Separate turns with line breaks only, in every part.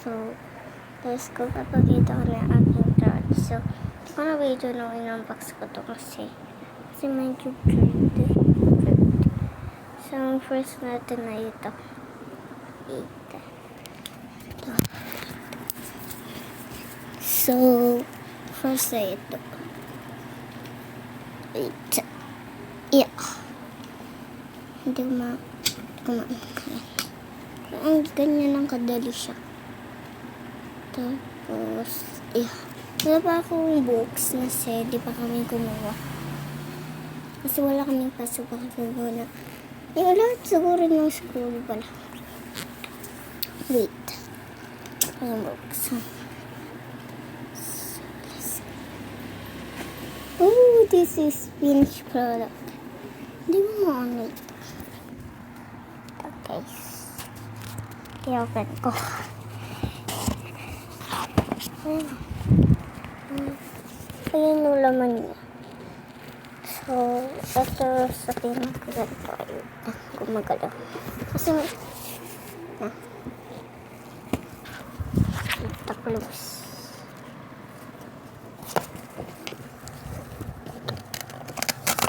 So, guys, ko papakita ko na yung aking trolley. So, hindi ko na video nung in-unbox ko to kasi medyo dirty. So, first natin na ito. Ito. So, first na ito. Ito. Yeah. Hindi ko ang ganyan lang kadali siya. Tapos, yeah. Wala pa akong books na di pa kami kumuha. Kasi wala kaming pasok pa kagagawa na. Yung lahat siguro ng school pala. Wait. Ang books. Oh, this is finished product. Hindi mo ma-on ito. Okay. I-open ko. Ayan yung laman niya. So, ito sa pinakaganto ay gumagalaw. Kasi ito close.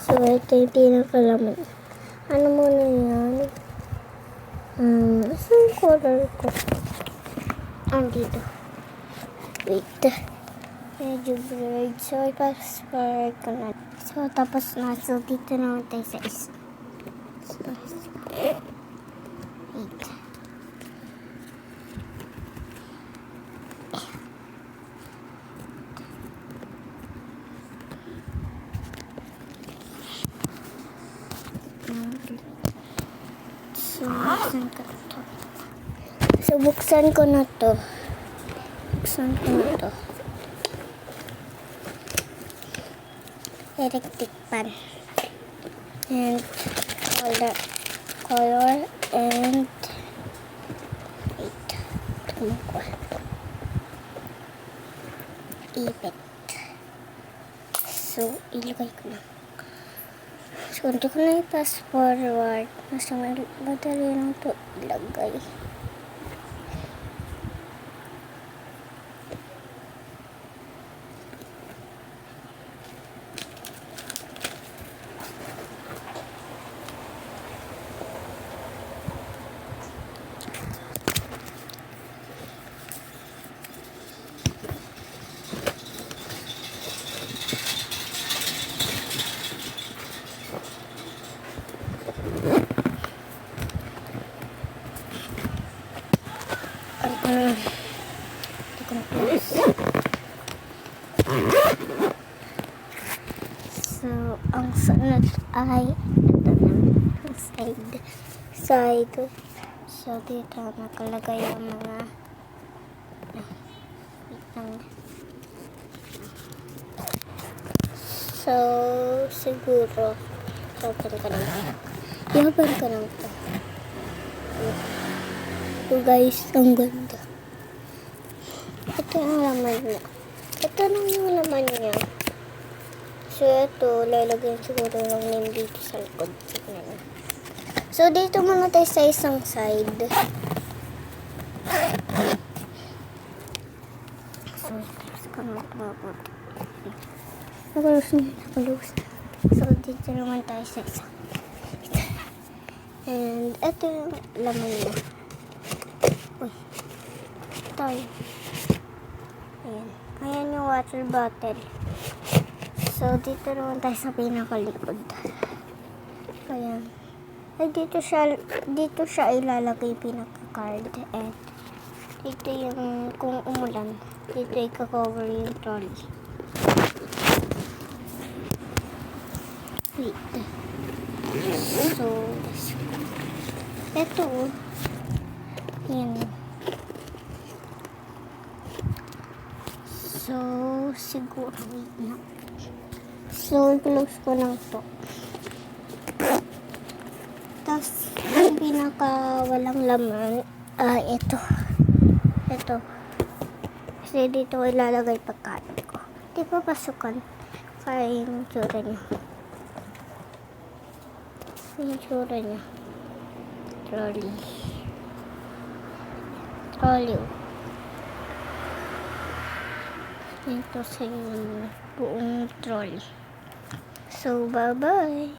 So, ito yung pinakalaman. Ano muna yan? Saan color ko? Dito. Wait. Medyo blurred. So, ipa-spare ko na. So, tapos na. So, dito naman tayo sa isa. So, wait. So, buksan ko to. So, buksan ko na to. Electric pan. And color and wait. Ipit. So, ilagay ko na. So, hindi ko na i-pass forward. Mas madali lang ito ilagay. So, ang sunod ay side. So, dito nakalagay ang mga so, siguro open ka lang. I-open ka lang ito. So, guys, ang ganda. Ito ang laman niya. Ito lang yung laman niya. So, ito, lalagyan siguro lang name dito sa likod. So, dito muna tayo sa isang side. So, nakalus. So, dito naman tayo sa isang. And, ito yung laman niya. Uy. Tayo. Ayan. Ayan yung water bottle. So, dito naman tayo sa pinakalikod. Ayan. Ay, dito siya ilalagay pinaka-card. And, dito yung, kung umulan, dito i-cover yung trolley. Wait. So, ito, ayan. So, siguro, wait na. So, close ko lang to. Tapos, yung pinaka walang laman, ito. Ito. Kasi dito ko ilalagay pagkain ko. Di pa pasukan. Kaya yung tsura niya. Yung tsura niya. Trolley. Ito sa yung buong troll. So, bye-bye.